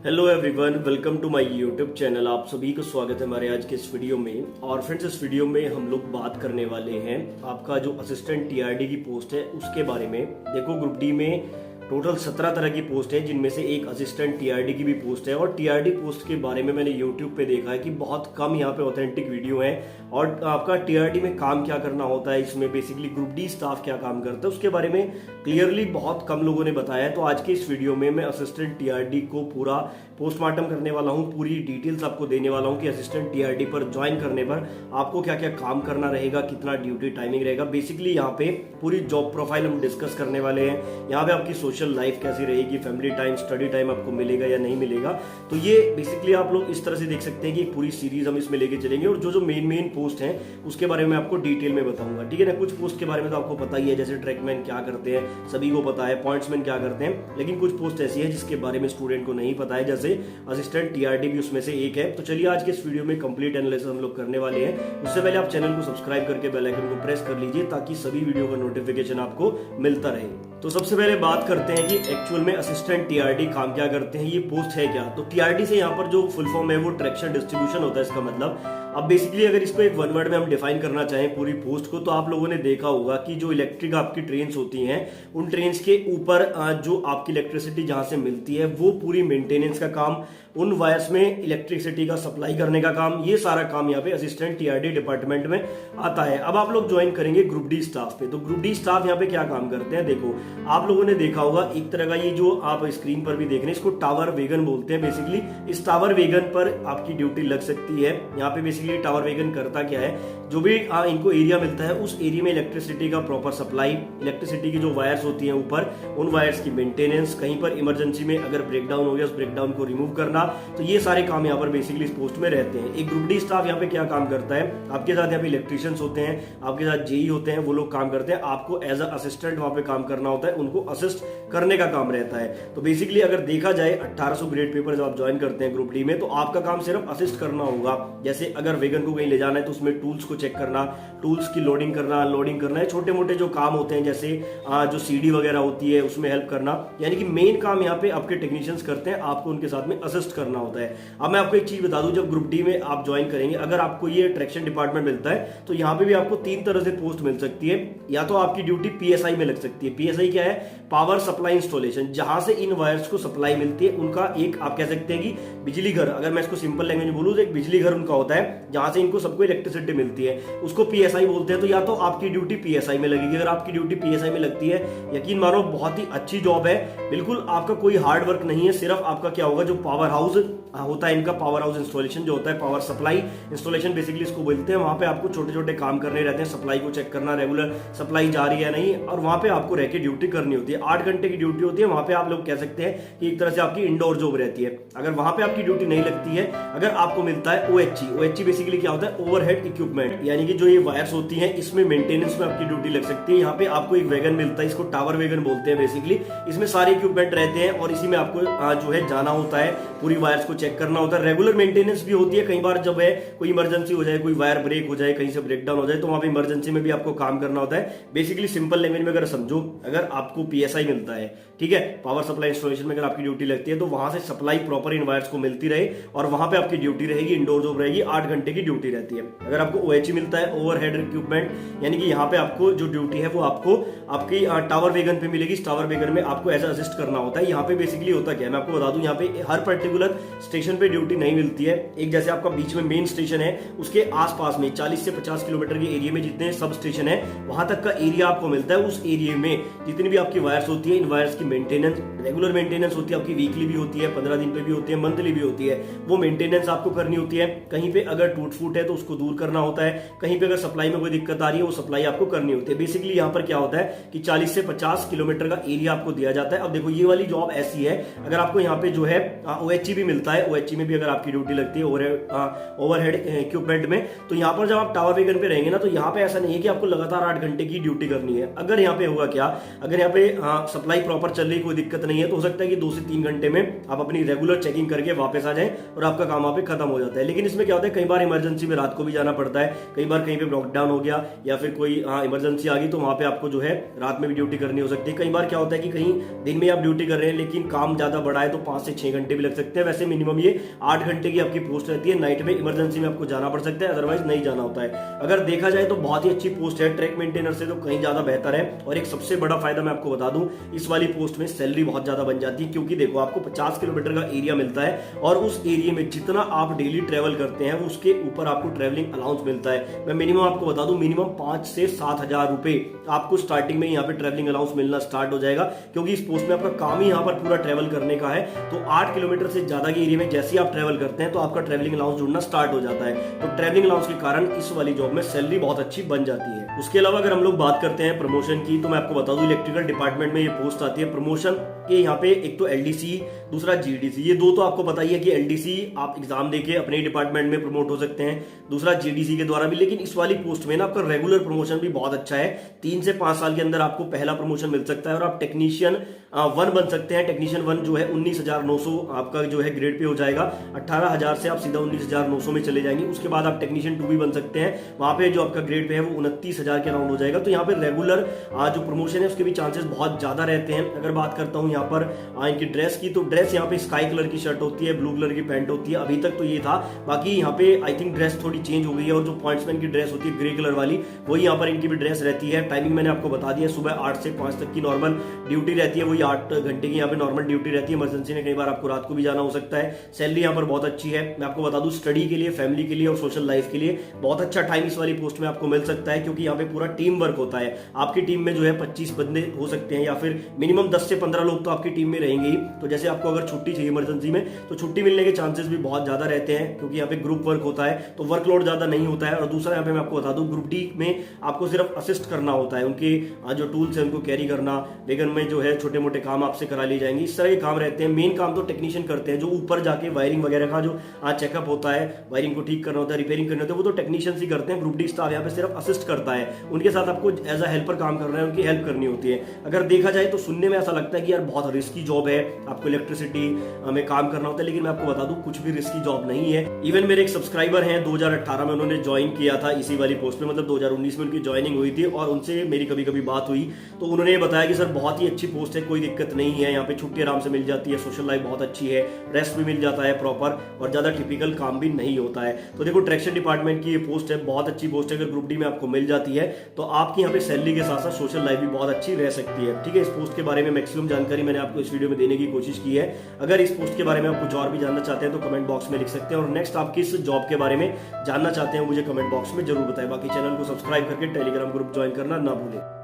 Hello everyone, welcome to my YouTube channel. आप सभी को स्वागत है हमारे आज के इस वीडियो में। और फ्रेंड्स, इस वीडियो में हम लोग बात करने वाले हैं आपका जो असिस्टेंट टीआरडी की पोस्ट है उसके बारे में। देखो, ग्रुप डी में टोटल 17 तरह की पोस्ट है, जिनमें से एक असिस्टेंट टीआरडी की भी पोस्ट है। और टीआरडी पोस्ट के बारे में मैंने यूट्यूब पे देखा है कि बहुत कम यहाँ पे ऑथेंटिक वीडियो है। और आपका टीआरडी में काम क्या करना होता है, इसमें बेसिकली ग्रुप डी स्टाफ क्या काम करता है, उसके बारे में क्लियरली बहुत कम लोगों ने बताया है। तो आज के इस वीडियो में मैं असिस्टेंट टीआरडी को पूरा पोस्टमार्टम करने वाला हूँ, पूरी डिटेल्स आपको देने वाला हूँ कि असिस्टेंट टीआरडी पर ज्वाइन करने पर आपको क्या क्या काम करना रहेगा, कितना ड्यूटी टाइमिंग रहेगा। बेसिकली यहाँ पे पूरी जॉब प्रोफाइल हम डिस्कस करने वाले हैं। यहाँ पे आपकी सोशल लाइफ कैसी रहेगी, फैमिली टाइम, स्टडी टाइम आपको मिलेगा या नहीं मिलेगा। तो ये बेसिकली आप लोग इस तरह से देख सकते हैं कि पूरी सीरीज हम इसमें लेके चलेंगे। और जो जो मेन पोस्ट है उसके बारे में आपको डिटेल में बताऊंगा, ठीक है ना। कुछ पोस्ट के बारे में तो आपको पता ही है, जैसे ट्रैकमैन क्या करते हैं सभी को पता है, पॉइंट्समैन क्या करते हैं। लेकिन कुछ पोस्ट ऐसी है जिसके बारे में स्टूडेंट को नहीं पता है, जैसे असिस्टेंट टीआरडी भी उसमें से एक है। तो चलिए आज के इस वीडियो में कंप्लीट एनालिसिस हम लोग करने वाले हैं। उससे पहले आप चैनल को सब्सक्राइब करके बेल आइकन को प्रेस कर लीजिए ताकि सभी वीडियो का नोटिफिकेशन आपको मिलता रहे। तो सबसे पहले बात करते हैं कि एक्चुअल में असिस्टेंट टीआरडी काम क्या करते हैं, ये पोस्ट है क्या। तो टीआरडी से यहाँ पर जो फुल फॉर्म है वो ट्रैक्शन डिस्ट्रीब्यूशन होता है, इसका मतलब। अब बेसिकली अगर इसको एक वन वर्ड में हम डिफाइन करना चाहें पूरी पोस्ट को, तो आप लोगों ने देखा होगा कि जो इलेक्ट्रिक आपकी ट्रेन्स होती हैं, उन ट्रेन्स के ऊपर जो आपकी इलेक्ट्रिसिटी जहां से मिलती है वो पूरी मेंटेनेंस का काम, उन वायर्स में इलेक्ट्रिसिटी का सप्लाई करने का काम, ये सारा काम यहाँ पे असिस्टेंट टीआरडी डिपार्टमेंट में आता है। अब आप लोग ज्वाइन करेंगे ग्रुप डी स्टाफ पे। तो ग्रुप डी स्टाफ यहाँ पे क्या काम करते हैं, देखो आप लोगों ने देखा होगा एक तरह का ये जो आप स्क्रीन पर भी देख रहे हैं, इसको टावर वेगन बोलते हैं। बेसिकली इस टावर वेगन पर आपकी ड्यूटी लग सकती है। यहाँ पे बेसिकली टावर वेगन करता क्या है, जो भी इनको एरिया मिलता है उस एरिया में इलेक्ट्रिसिटी का प्रॉपर सप्लाई, इलेक्ट्रिसिटी की जो वायर्स होती हैं ऊपर, उन वायर्स की मेंटेनेंस, कहीं पर इमरजेंसी में अगर ब्रेकडाउन हो गया उस ब्रेकडाउन को रिमूव करना। तो ये सारे काम यहाँ पर बेसिकली इस पोस्ट में रहते हैं। एक ग्रुप डी स्टाफ यहाँ पे क्या काम करता है, आपके साथ यहाँ पे इलेक्ट्रिशियंस होते हैं, आपके साथ जेई होते हैं, वो लोग काम करते हैं। आपको एज अ असिस्टेंट वहां पे काम करना होता है, उनको असिस्ट करने का काम रहता है। तो बेसिकली अगर देखा जाए 1800 ग्रेड पेपर जब आप ज्वाइन करते हैं ग्रुप डी में, तो आपका काम सिर्फ असिस्ट करना होगा। जैसे अगर वेगन को कहीं ले जाना है तो उसमें टूल्स को चेक करना, टूल्स की लोडिंग करना, अनलोडिंग करना है, छोटे मोटे जो काम होते हैं जैसे जो सीडी वगैरह होती है उसमें हेल्प करना। यानी कि मेन काम यहाँ पे आपके टेक्नीशियंस करते हैं, आपको उनके साथ में असिस्ट करना होता है। अब मैं आपको एक चीज बता दूं, जब ग्रुप डी में आप ज्वाइन करेंगे, अगर आपको ये ट्रैक्शन डिपार्टमेंट मिलता है तो यहाँ पे भी आपको 3 तरह से पोस्ट मिल सकती है। या तो आपकी ड्यूटी पीएसआई में लग सकती है। पीएसआई क्या है, पावर सप्लाई इंस्टॉलेशन, जहां से इन वायर्स को सप्लाई मिलती है उनका एक आप कह सकते हैं कि बिजली घर, अगर मैं इसको सिंपल लैंग्वेज में बोलूं तो एक बिजली घर उनका होता है जहां से इनको सबको इलेक्ट्रिसिटी मिलती है, उसको पीएसआई बोलते हैं। तो या तो आपकी ड्यूटी पीएसआई में लगेगी। अगर आपकी ड्यूटी पीएसआई में लगती है, यकीन मानो बहुत ही अच्छी जॉब है, बिल्कुल आपका कोई हार्ड वर्क नहीं है। सिर्फ आपका क्या होगा, जो पावर हाउस होता है इनका, पावर हाउस इंस्टॉलेशन जो होता है, पावर सप्लाई इंस्टॉलेशन बेसिकली इसको बोलते हैं, वहां पे आपको छोटे छोटे काम करने रहते हैं। सप्लाई को चेक करना, रेगुलर सप्लाई जा रही है नहीं, और वहां पे आपको रह के ड्यूटी करनी होती है। 8 घंटे की ड्यूटी होती है। वहां पे आप लोग कह सकते हैं कि एक तरह से आपकी इंडोर जॉब रहती है। अगर वहां पे आपकी ड्यूटी नहीं लगती है, अगर आपको मिलता है ओएचई बेसिकली क्या होता है, ओवरहेड इक्विपमेंट, यानी कि जो ये वायर्स होती हैं इसमें मेंटेनेंस में आपकी ड्यूटी लग सकती है। यहाँ पे आपको एक वैगन मिलता है, इसको टावर वैगन बोलते हैं। बेसिकली इसमें सारे इक्विपमेंट रहते हैं और इसी में आपको जो है जाना होता है, पूरी वायर्स को चेक करना होता है। रेगुलर मेंटेनेंस भी होती है। कई बार जब है कोई इमरजेंसी हो जाए, कोई वायर ब्रेक हो जाए, कहीं से ब्रेकडाउन हो जाए, तो वहां पे इमरजेंसी में भी आपको काम करना होता है। बेसिकली सिंपल लैंग्वेज में अगर समझो, अगर आपको पीएसआई मिलता है, ठीक है, पावर सप्लाई इंस्टॉलेशन में अगर आपकी ड्यूटी लगती है, तो वहां से सप्लाई प्रॉपर इन वायर्स को मिलती रहे और वहां पे आपकी ड्यूटी रहेगी, इंडोर जॉब रहेगी, 8 घंटे की ड्यूटी रहती है। अगर आपको ओएचई मिलता है, ओवरहेड इक्विपमेंट, यानी कि यहाँ पे आपको जो ड्यूटी है वो आपको आपकी टावर वेगन पे मिलेगी। इस टावर वेगन में आपको ऐसा असिस्ट करना होता है। यहाँ पे बेसिकली होता क्या है, मैं आपको बता दूं, यहाँ पे हर पर्टिकुलर स्टेशन पे ड्यूटी नहीं मिलती है। एक जैसे आपका बीच में मेन स्टेशन है, उसके आसपास में 40 से 50 किलोमीटर के एरिया में जितने सब स्टेशन है, वहां तक का एरिया आपको मिलता है। उस एरिया में जितनी भी आपकी वायर्स होती है, इन वायर्स की मेंटेनेंस, रेगुलर मेंटेनेंस होती है, आपकी वीकली भी होती है, 15 दिन पे भी होती है, मंथली भी होती है, वो मेंटेनेंस आपको करनी होती है। कहीं पे अगर टूट फूट है तो उसको दूर करना होता है, कहीं पे अगर सप्लाई में कोई दिक्कत आ रही है वो सप्लाई आपको करनी होती है। बेसिकली यहाँ पर क्या होता है कि 40 से 50 किलोमीटर का एरिया आपको दिया जाता है। अब देखो ये वाली जॉब ऐसी है, अगर आपको यहाँ पे जो है ओएचई भी मिलता है, ओएचई में भी अगर आपकी ड्यूटी लगती है ओवरहेड इक्विपमेंट में, तो यहाँ पर जब आप टावर वेगन पे रहेंगे ना, तो यहाँ पे ऐसा नहीं है कि आपको लगातार 8 घंटे की ड्यूटी करनी है। अगर यहाँ पे होगा क्या, अगर यहाँ पे सप्लाई प्रॉपर चल रही, कोई दिक्कत नहीं है, तो हो सकता है कि 2 से 3 घंटे में आप अपनी रेगुलर चेकिंग करके वापस आ जाएं और आपका काम वहां पे खत्म हो जाता है। लेकिन इसमें क्या होता है, कई बार इमरजेंसी में रात को भी जाना पड़ता है, कई बार कहीं पे लॉकडाउन हो गया या फिर कोई इमरजेंसी आ गई तो वहां पे आपको जो है रात में भी ड्यूटी करनी हो सकती है। कई बार क्या होता है कि कहीं दिन में आप ड्यूटी कर रहे हैं लेकिन काम ज्यादा बड़ा है तो 5 से 6 घंटे भी लग सकते हैं। वैसे मिनिमम ये 8 घंटे की आपकी पोस्ट रहती है। नाइट में इमरजेंसी में आपको जाना पड़ सकता है, अदरवाइज नहीं जाना होता है। अगर देखा जाए तो बहुत ही अच्छी पोस्ट है, ट्रैक मेंटेनर से तो कहीं ज्यादा बेहतर है। और एक सबसे बड़ा फायदा मैं आपको बता दूं, इस वाली पोस्ट में सैलरी बहुत ज्यादा बन जाती है, क्योंकि देखो आपको 50 किलोमीटर का एरिया मिलता है और उस एरिया में जितना आप डेली ट्रेवल करते हैं उसके ऊपर आपको ट्रेवलिंग अलाउंस मिलता है। मैं मिनिमम आपको बता दूं, मिनिमम 5 से 7 हजार रुपए आपको स्टार्टिंग में यहाँ पे ट्रेवलिंग अलाउंस मिलना स्टार्ट हो जाएगा, क्योंकि इस पोस्ट में आपका काम ही यहाँ पर पूरा ट्रेवल करने का है। तो 8 किलोमीटर से ज्यादा के एरिया में जैसे ही आप ट्रेवल करते हैं तो आपका ट्रेवलिंग अलाउंस जुड़ना स्टार्ट हो जाता है। तो ट्रेवलिंग अलाउंस के कारण इस वाली जॉब में सैलरी बहुत अच्छी बन जाती है। उसके अलावा अगर हम लोग बात करते हैं प्रमोशन की, तो मैं आपको बता दूं इलेक्ट्रिकल डिपार्टमेंट में ये पोस्ट आती है। प्रमोशन के यहाँ पे एक तो एलडीसी, दूसरा जीडीसी, ये दो तो आपको पता ही है कि एलडीसी आप एग्जाम देके अपने डिपार्टमेंट में प्रमोट हो सकते हैं, दूसरा जीडीसी के द्वारा भी। लेकिन इस वाली पोस्ट में ना आपका रेगुलर प्रमोशन भी बहुत अच्छा है। 3 से 5 साल के अंदर आपको पहला प्रमोशन मिल सकता है और आप टेक्नीशियन 1 बन सकते हैं। टेक्नीशियन 1 जो है 19,900 आपका जो है ग्रेड पे हो जाएगा। 18,000 से आप सीधा 19,900 में चले जाएंगे। उसके बाद आप टेक्नीशियन 2 भी बन सकते हैं, वहां पे जो आपका ग्रेड पे है वो 29,000 के राउंड हो जाएगा। तो यहाँ पे रेगुलर जो प्रमोशन है उसके भी चांसेस बहुत ज्यादा रहते हैं। अगर बात करता हूँ यहाँ पर इनकी ड्रेस की, तो ड्रेस यहाँ पे स्काई कलर की शर्ट होती है, ब्लू कलर की पैंट होती है, अभी तक तो ये था। बाकी यहाँ पे आई थिंक ड्रेस थोड़ी चेंज हो गई है और जो पॉइंट्समैन की ड्रेस होती है ग्रे कलर वाली, वही यहाँ पर इनकी भी ड्रेस रहती है। टाइमिंग मैंने आपको बता दिया, सुबह 8 से 5 तक की नॉर्मल ड्यूटी रहती है, वही 8 घंटे की यहाँ पे नॉर्मल ड्यूटी रहती है। इमरजेंसी में कई बार आपको रात को भी जाना हो सकता है। सैलरी यहाँ पर बहुत अच्छी है। मैं आपको बता दूं, स्टडी के लिए, फैमिली के लिए और सोशल लाइफ के लिए बहुत अच्छा टाइम इस वाली पोस्ट में आपको मिल सकता है, क्योंकि यहाँ पे पूरा टीम वर्क होता है। आपकी टीम में जो है 25 बंदे हो सकते हैं या फिर मिनिमम 10 से 15 लोग तो आपकी टीम में रहेंगे ही। तो जैसे आपको अगर छुट्टी चाहिए इमरजेंसी में तो छुट्टी मिलने के चांसेस भी बहुत ज्यादा रहते हैं, क्योंकि यहाँ पे ग्रुप वर्क होता है तो वर्कलोड ज्यादा नहीं होता है। और दूसरा यहाँ पे मैं आपको बता दूं, ग्रुप डी में आपको सिर्फ असिस्ट करना होता है, उनके जो टूल्स है उनको कैरी करना, वेगन में जो है छोटे मोटे काम आपसे करा लिए जाएंगे, इस तरह के काम रहते हैं। मेन काम तो टेक्नीशियन करते हैं, जो ऊपर जाके वायरिंग वगैरह का जो चेकअप होता है, वायरिंग को ठीक करना होता है, रिपेयरिंग करनी होती है, वो तो टेक्नीशियन ही करते हैं। ग्रुप डी स्टाफ यहाँ पे सिर्फ असिस्ट करता है, उनके साथ आपको एज अ हेल्पर काम कर रहे हैं, उनकी हेल्प करनी होती है। अगर देखा जाए तो सुनने में ऐसा लगता है कि यार बहुत रिस्की जॉब है, आपको इलेक्ट्रिसिटी में काम करना होता है, लेकिन मैं आपको बता दूं कुछ भी रिस्की जॉब नहीं है। इवन मेरे एक सब्सक्राइबर हैं, 2018 में उन्होंने ज्वाइन किया था इसी वाली पोस्ट पे, मतलब 2019 में उनकी ज्वाइनिंग हुई थी और उनसे मेरी कभी कभी बात हुई तो उन्होंने बताया कि सर बहुत ही अच्छी पोस्ट है, कोई दिक्कत नहीं है, यहाँ पे छुट्टी आराम से मिल जाती है, सोशल लाइफ बहुत अच्छी है, रेस्ट भी मिल जाता है प्रॉपर और ज्यादा टिपिकल काम भी नहीं होता है। तो देखो ट्रैक्शन डिपार्टमेंट की ये पोस्ट है, बहुत अच्छी पोस्ट है। अगर ग्रुप डी में आपको मिल जाती है तो आपकी यहाँ पे सैलरी के साथ साथ सोशल लाइफ भी बहुत अच्छी रह सकती है। ठीक है, इस पोस्ट के बारे में मैक्सिमम जानकारी मैंने आपको इस वीडियो में देने की कोशिश की है। अगर इस पोस्ट के बारे में आप कुछ और भी जानना चाहते हैं तो कमेंट बॉक्स में लिख सकते हैं और नेक्स्ट आप किस जॉब के बारे में जानना चाहते हैं मुझे कमेंट बॉक्स में जरूर बताएं। बाकी चैनल को सब्सक्राइब करके टेलीग्राम ग्रुप ज्वाइन करना ना भूलें।